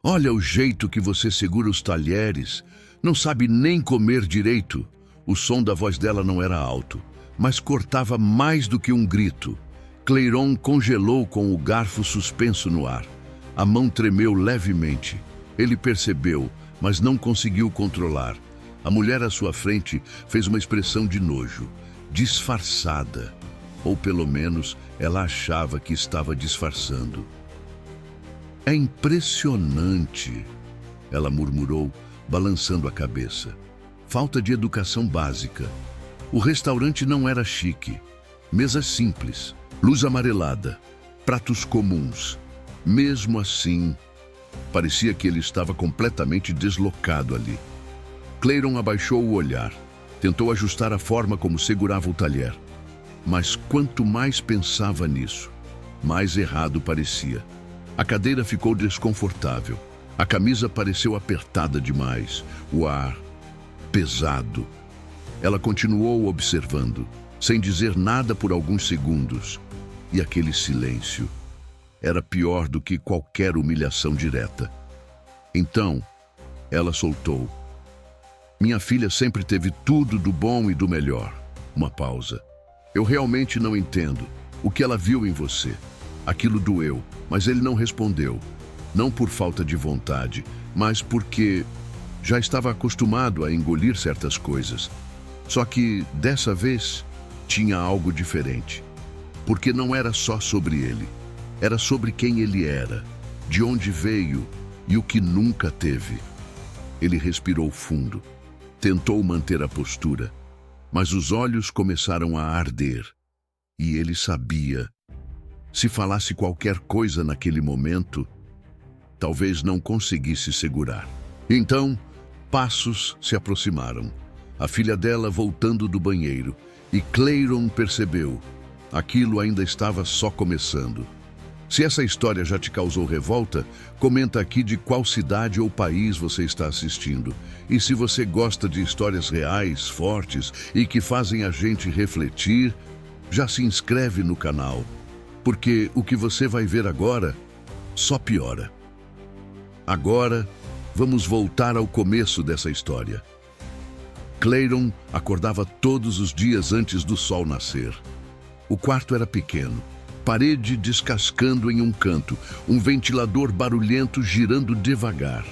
Olha o jeito que você segura os talheres. Não sabe nem comer direito. O som da voz dela não era alto, mas cortava mais do que um grito. Clairon congelou com o garfo suspenso no ar. A mão tremeu levemente. Ele percebeu, mas não conseguiu controlar. A mulher à sua frente fez uma expressão de nojo, disfarçada. Ou pelo menos ela achava que estava disfarçando. É impressionante, ela murmurou, balançando a cabeça. Falta de educação básica. O restaurante não era chique. Mesas simples, luz amarelada, pratos comuns. Mesmo assim, parecia que ele estava completamente deslocado ali. Clairon abaixou o olhar. Tentou ajustar a forma como segurava o talher. Mas quanto mais pensava nisso, mais errado parecia. A cadeira ficou desconfortável. A camisa pareceu apertada demais. O ar pesado. Ela continuou observando, sem dizer nada por alguns segundos. E aquele silêncio era pior do que qualquer humilhação direta. Então, ela soltou. Minha filha sempre teve tudo do bom e do melhor. Uma pausa. Eu realmente não entendo o que ela viu em você. Aquilo doeu, mas ele não respondeu. Não por falta de vontade, mas porque já estava acostumado a engolir certas coisas. Só que, dessa vez, tinha algo diferente. Porque não era só sobre ele. Era sobre quem ele era, de onde veio e o que nunca teve. Ele respirou fundo. Tentou manter a postura, mas os olhos começaram a arder. E ele sabia. Se falasse qualquer coisa naquele momento, talvez não conseguisse segurar. Então, passos se aproximaram. A filha dela voltando do banheiro, e Clairon percebeu. Aquilo ainda estava só começando. Se essa história já te causou revolta, comenta aqui de qual cidade ou país você está assistindo. E se você gosta de histórias reais, fortes e que fazem a gente refletir, já se inscreve no canal. Porque o que você vai ver agora só piora. Agora, vamos voltar ao começo dessa história. Clairon acordava todos os dias antes do sol nascer. O quarto era pequeno, parede descascando em um canto, um ventilador barulhento girando devagar.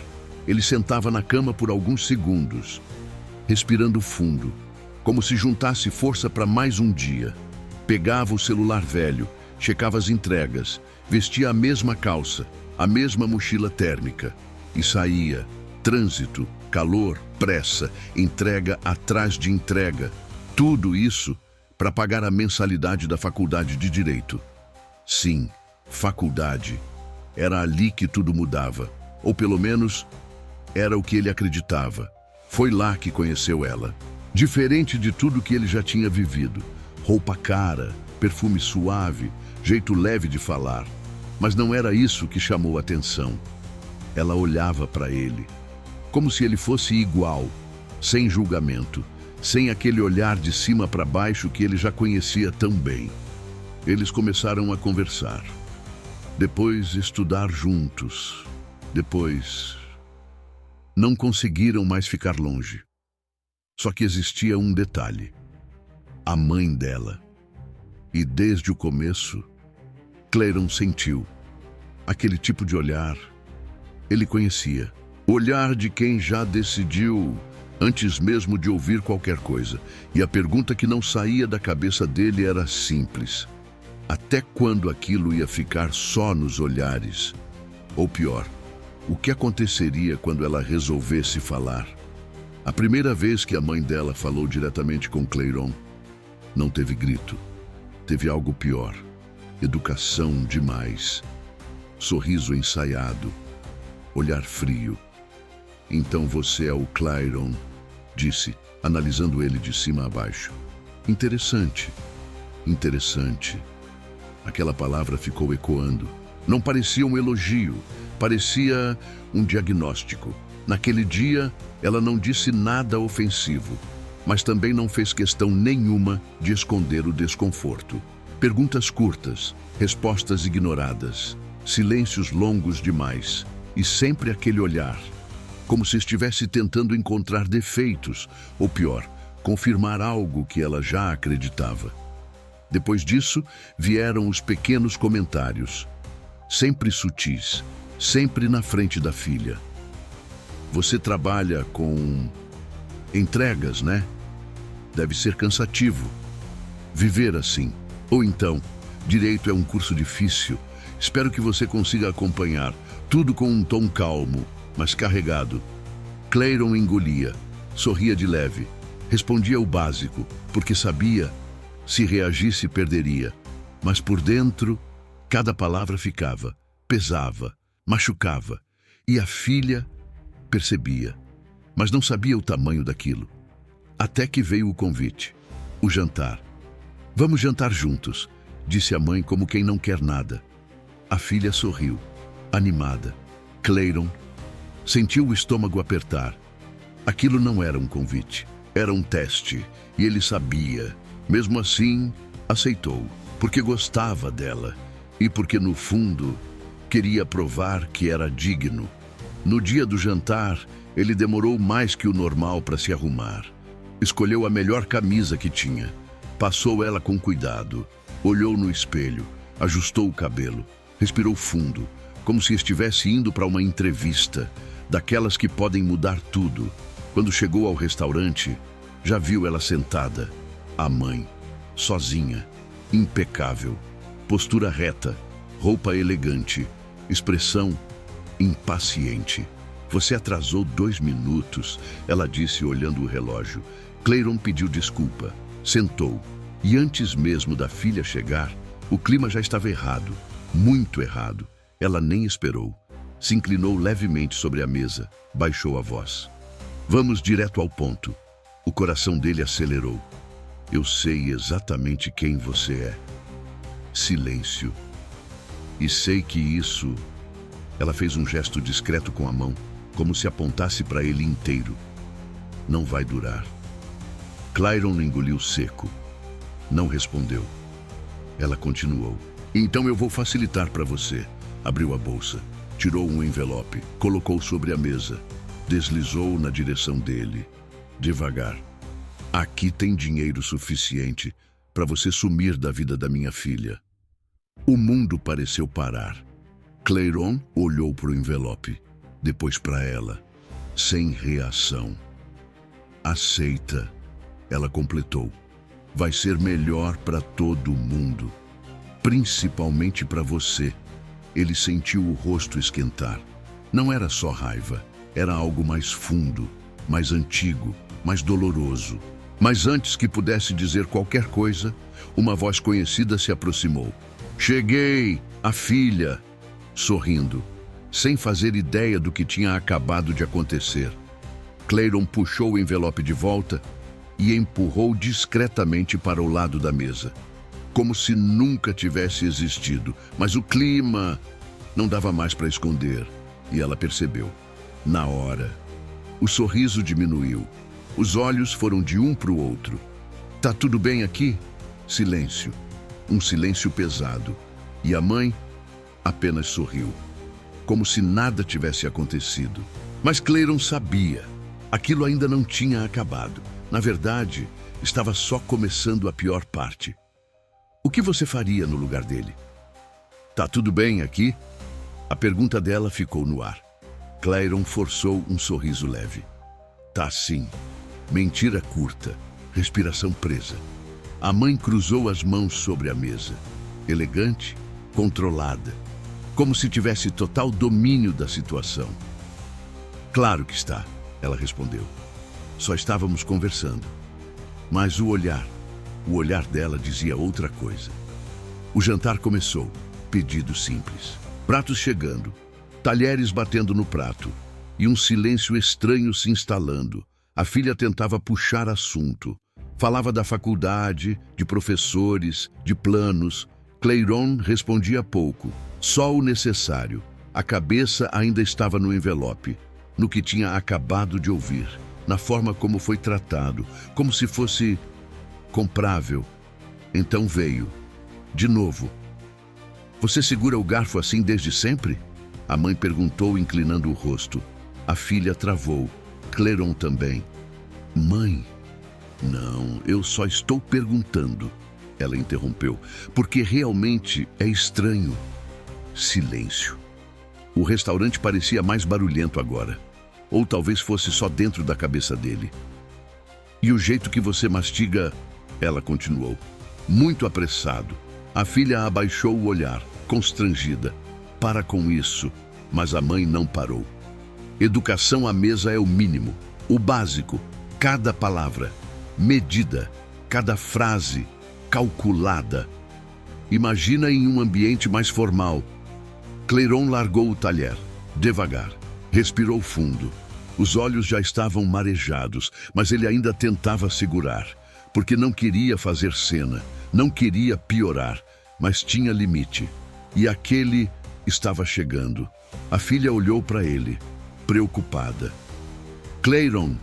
Ele sentava na cama por alguns segundos, respirando fundo, como se juntasse força para mais um dia. Pegava o celular velho, checava as entregas, vestia a mesma calça, a mesma mochila térmica e saía. Trânsito, calor, pressa, entrega atrás de entrega. Tudo isso para pagar a mensalidade da faculdade de Direito. Sim, faculdade. Era ali que tudo mudava. Ou pelo menos, era o que ele acreditava. Foi lá que conheceu ela. Diferente de tudo que ele já tinha vivido. Roupa cara, perfume suave, jeito leve de falar. Mas não era isso que chamou a atenção. Ela olhava para ele, como se ele fosse igual, sem julgamento, sem aquele olhar de cima para baixo que ele já conhecia tão bem. Eles começaram a conversar. Depois estudar juntos. Depois não conseguiram mais ficar longe. Só que existia um detalhe. A mãe dela. E desde o começo, Clairon sentiu aquele tipo de olhar. Ele conhecia. O olhar de quem já decidiu antes mesmo de ouvir qualquer coisa. E a pergunta que não saía da cabeça dele era simples. Até quando aquilo ia ficar só nos olhares? Ou pior, o que aconteceria quando ela resolvesse falar? A primeira vez que a mãe dela falou diretamente com Clairon, não teve grito. Teve algo pior. Educação demais. Sorriso ensaiado. Olhar frio. Então você é o Clairon, disse, analisando ele de cima a baixo. Interessante. Interessante. Aquela palavra ficou ecoando. Não parecia um elogio, parecia um diagnóstico. Naquele dia, ela não disse nada ofensivo, mas também não fez questão nenhuma de esconder o desconforto. Perguntas curtas, respostas ignoradas, silêncios longos demais. e sempre aquele olhar, como se estivesse tentando encontrar defeitos, ou pior, confirmar algo que ela já acreditava. Depois disso, vieram os pequenos comentários, sempre sutis, sempre na frente da filha. Você trabalha com entregas, né? Deve ser cansativo viver assim. Ou então, direito é um curso difícil. Espero que você consiga acompanhar, tudo com um tom calmo, mas carregado. Clairon engolia, sorria de leve, respondia o básico, porque sabia, se reagisse perderia. Mas por dentro, cada palavra ficava, pesava, machucava. E a filha percebia, mas não sabia o tamanho daquilo. Até que veio o convite, o jantar. Vamos jantar juntos, disse a mãe como quem não quer nada. A filha sorriu, animada. Clairon sentiu o estômago apertar. Aquilo não era um convite, era um teste, e ele sabia. Mesmo assim, aceitou, porque gostava dela e porque, no fundo, queria provar que era digno. No dia do jantar, ele demorou mais que o normal para se arrumar. Escolheu a melhor camisa que tinha, passou ela com cuidado, olhou no espelho, ajustou o cabelo, respirou fundo, como se estivesse indo para uma entrevista, daquelas que podem mudar tudo. Quando chegou ao restaurante, já viu ela sentada, a mãe, sozinha, impecável, postura reta, roupa elegante, expressão impaciente. Você atrasou 2 minutos, ela disse olhando o relógio. Clairon pediu desculpa, sentou, e antes mesmo da filha chegar, o clima já estava errado, muito errado. Ela nem esperou. Se inclinou levemente sobre a mesa, baixou a voz. Vamos direto ao ponto. O coração dele acelerou. Eu sei exatamente quem você é. Silêncio. E sei que isso... Ela fez um gesto discreto com a mão, como se apontasse para ele inteiro. Não vai durar. Clairon engoliu seco. Não respondeu. Ela continuou. Então eu vou facilitar para você. Abriu a bolsa, tirou um envelope, colocou sobre a mesa, deslizou na direção dele, devagar. Aqui tem dinheiro suficiente para você sumir da vida da minha filha. O mundo pareceu parar. Clairon olhou para o envelope, depois para ela, sem reação. Aceita, ela completou. Vai ser melhor para todo mundo, principalmente para você. Ele sentiu o rosto esquentar. Não era só raiva, era algo mais fundo, mais antigo, mais doloroso. Mas antes que pudesse dizer qualquer coisa, uma voz conhecida se aproximou. Cheguei, a filha, sorrindo, sem fazer ideia do que tinha acabado de acontecer. Clairon puxou o envelope de volta e empurrou discretamente para o lado da mesa, como se nunca tivesse existido. Mas o clima não dava mais para esconder, e ela percebeu. Na hora, o sorriso diminuiu. Os olhos foram de um para o outro. Tá tudo bem aqui? Silêncio. Um silêncio pesado. E a mãe apenas sorriu, como se nada tivesse acontecido. Mas Clairon sabia. Aquilo ainda não tinha acabado. Na verdade, estava só começando a pior parte. O que você faria no lugar dele? Tá tudo bem aqui? A pergunta dela ficou no ar. Clairon forçou um sorriso leve. Tá sim. Mentira curta, respiração presa. A mãe cruzou as mãos sobre a mesa, elegante, controlada, como se tivesse total domínio da situação. Claro que está, ela respondeu. Só estávamos conversando. Mas o olhar dela dizia outra coisa. O jantar começou, pedido simples. Pratos chegando, talheres batendo no prato, e um silêncio estranho se instalando. A filha tentava puxar assunto. Falava da faculdade, de professores, de planos. Clairon respondia pouco, só o necessário. A cabeça ainda estava no envelope, no que tinha acabado de ouvir, na forma como foi tratado, como se fosse comprável. Então veio, de novo. Você segura o garfo assim desde sempre? A mãe perguntou, inclinando o rosto. A filha travou. Clairon também. Mãe? Não, eu só estou perguntando. Ela interrompeu, porque realmente é estranho. Silêncio. O restaurante parecia mais barulhento agora. Ou talvez fosse só dentro da cabeça dele. E o jeito que você mastiga, ela continuou, muito apressado. A filha abaixou o olhar, constrangida. Para com isso. Mas a mãe não parou. Educação à mesa é o mínimo, o básico, cada palavra, medida, cada frase, calculada. Imagina em um ambiente mais formal. Clairon largou o talher, devagar, respirou fundo. Os olhos já estavam marejados, mas ele ainda tentava segurar, porque não queria fazer cena, não queria piorar, mas tinha limite. E aquele estava chegando. A filha olhou para ele, preocupada. Clairon.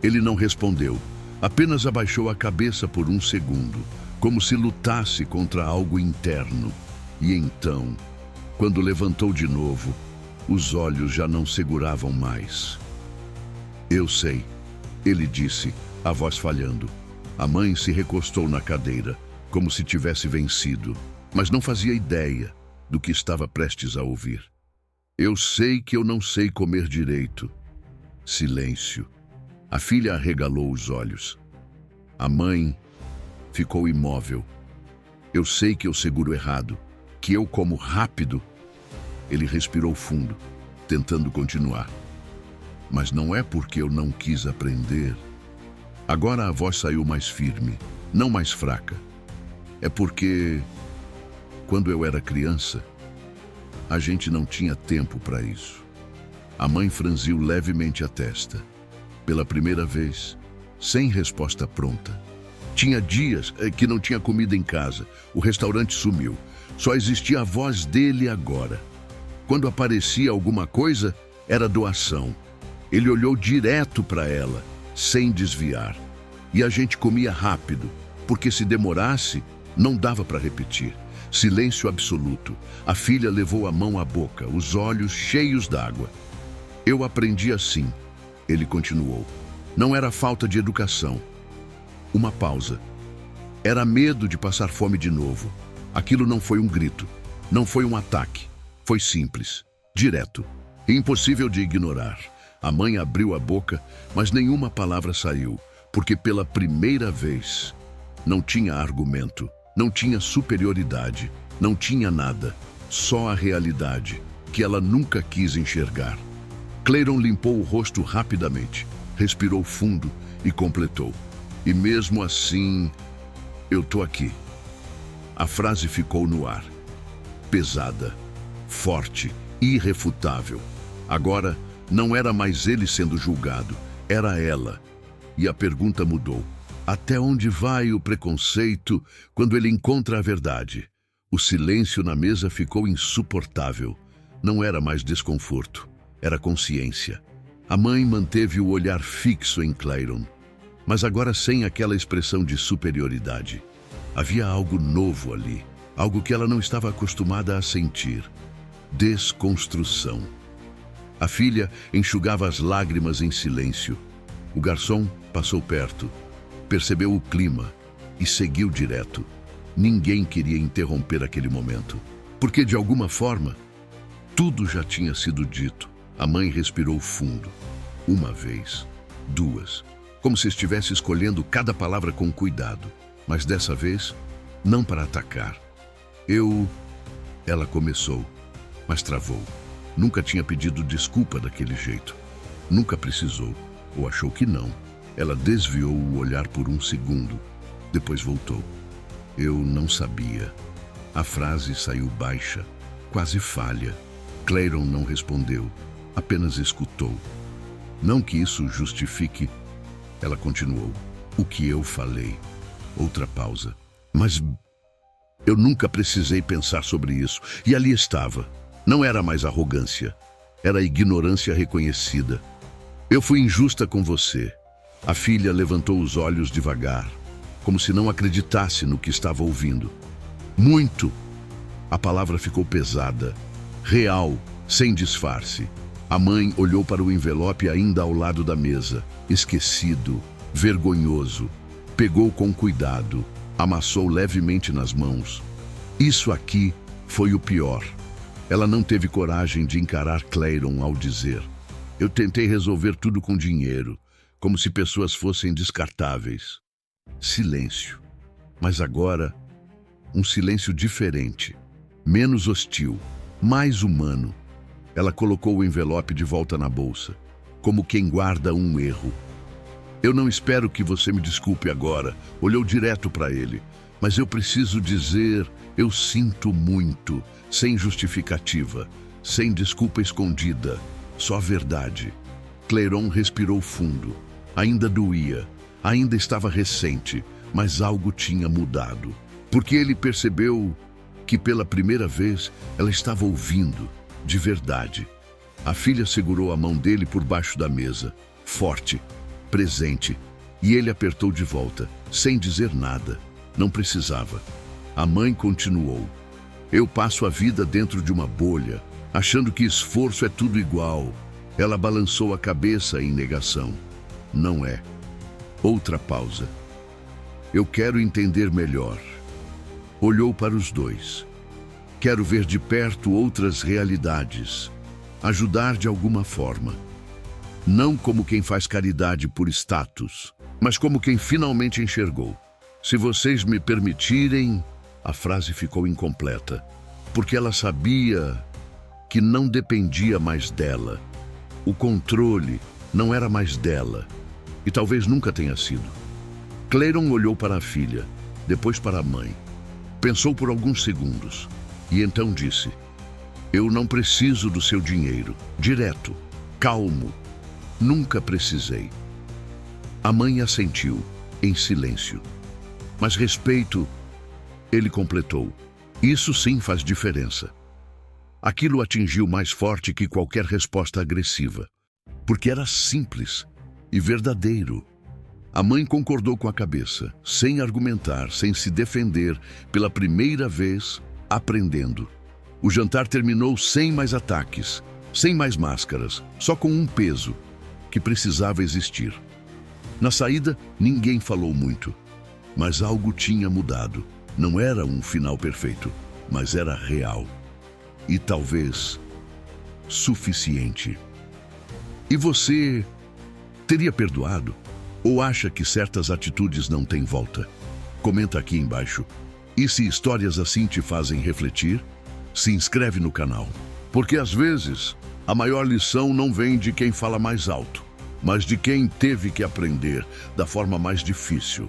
Ele não respondeu, apenas abaixou a cabeça por um segundo, como se lutasse contra algo interno. E então, quando levantou de novo, os olhos já não seguravam mais. Eu sei, ele disse, a voz falhando. A mãe se recostou na cadeira, como se tivesse vencido, mas não fazia ideia do que estava prestes a ouvir. Eu sei que eu não sei comer direito. Silêncio. A filha arregalou os olhos. A mãe ficou imóvel. Eu sei que eu seguro errado, que eu como rápido. Ele respirou fundo, tentando continuar. Mas não é porque eu não quis aprender. Agora a voz saiu mais firme, não mais fraca. É porque, quando eu era criança, a gente não tinha tempo para isso. A mãe franziu levemente a testa. Pela primeira vez, sem resposta pronta. Tinha dias que não tinha comida em casa. O restaurante sumiu. Só existia a voz dele agora. Quando aparecia alguma coisa, era doação. Ele olhou direto para ela, sem desviar. E a gente comia rápido, porque se demorasse, não dava para repetir. Silêncio absoluto. A filha levou a mão à boca, os olhos cheios d'água. Eu aprendi assim, ele continuou. Não era falta de educação. Uma pausa. Era medo de passar fome de novo. Aquilo não foi um grito, não foi um ataque. Foi simples, direto, impossível de ignorar. A mãe abriu a boca, mas nenhuma palavra saiu, porque pela primeira vez não tinha argumento. Não tinha superioridade, não tinha nada, só a realidade, que ela nunca quis enxergar. Clairon limpou o rosto rapidamente, respirou fundo e completou. E mesmo assim, eu tô aqui. A frase ficou no ar, pesada, forte, irrefutável. Agora, não era mais ele sendo julgado, era ela. E a pergunta mudou. Até onde vai o preconceito quando ele encontra a verdade? O silêncio na mesa ficou insuportável. Não era mais desconforto, era consciência. A mãe manteve o olhar fixo em Clairon, mas agora sem aquela expressão de superioridade. Havia algo novo ali, algo que ela não estava acostumada a sentir. Desconstrução. A filha enxugava as lágrimas em silêncio. O garçom passou perto. Percebeu o clima e seguiu direto. Ninguém queria interromper aquele momento, porque de alguma forma, tudo já tinha sido dito. A mãe respirou fundo. Uma vez, duas, como se estivesse escolhendo cada palavra com cuidado. Mas dessa vez, não para atacar. Ela começou, mas travou. Nunca tinha pedido desculpa daquele jeito. Nunca precisou, ou achou que não. Ela desviou o olhar por um segundo, depois voltou. Eu não sabia. A frase saiu baixa, quase falha. Clairon não respondeu, apenas escutou. Não que isso justifique, ela continuou. O que eu falei. Outra pausa. Mas eu nunca precisei pensar sobre isso. E ali estava. Não era mais arrogância. Era ignorância reconhecida. Eu fui injusta com você. A filha levantou os olhos devagar, como se não acreditasse no que estava ouvindo. Muito. A palavra ficou pesada, real, sem disfarce. A mãe olhou para o envelope ainda ao lado da mesa, esquecido, vergonhoso. Pegou com cuidado, amassou levemente nas mãos. Isso aqui foi o pior. Ela não teve coragem de encarar Clairon ao dizer: eu tentei resolver tudo com dinheiro, como se pessoas fossem descartáveis. Silêncio. Mas agora, um silêncio diferente, menos hostil, mais humano. Ela colocou o envelope de volta na bolsa, como quem guarda um erro. Eu não espero que você me desculpe agora, olhou direto para ele. Mas eu preciso dizer, eu sinto muito, sem justificativa, sem desculpa escondida, só verdade. Clairon respirou fundo. Ainda doía, ainda estava recente, mas algo tinha mudado. Porque ele percebeu que pela primeira vez ela estava ouvindo, de verdade. A filha segurou a mão dele por baixo da mesa, forte, presente, e ele apertou de volta, sem dizer nada. Não precisava. A mãe continuou: eu passo a vida dentro de uma bolha, achando que esforço é tudo igual. Ela balançou a cabeça em negação. Não é. Outra pausa. Eu quero entender melhor. Olhou para os dois. Quero ver de perto outras realidades. Ajudar de alguma forma. Não como quem faz caridade por status, mas como quem finalmente enxergou. Se vocês me permitirem... A frase ficou incompleta, porque ela sabia que não dependia mais dela. O controle não era mais dela, e talvez nunca tenha sido. Clairon olhou para a filha, depois para a mãe. Pensou por alguns segundos, e então disse: eu não preciso do seu dinheiro. Direto, calmo. Nunca precisei. A mãe assentiu, em silêncio. Mas respeito... Ele completou: isso sim faz diferença. Aquilo atingiu mais forte que qualquer resposta agressiva, porque era simples e verdadeiro. A mãe concordou com a cabeça, sem argumentar, sem se defender, pela primeira vez, aprendendo. O jantar terminou sem mais ataques, sem mais máscaras, só com um peso, que precisava existir. Na saída, ninguém falou muito, mas algo tinha mudado. Não era um final perfeito, mas era real. E talvez suficiente. E você teria perdoado? Ou acha que certas atitudes não têm volta? Comenta aqui embaixo. E se histórias assim te fazem refletir, se inscreve no canal. Porque às vezes, a maior lição não vem de quem fala mais alto, mas de quem teve que aprender da forma mais difícil.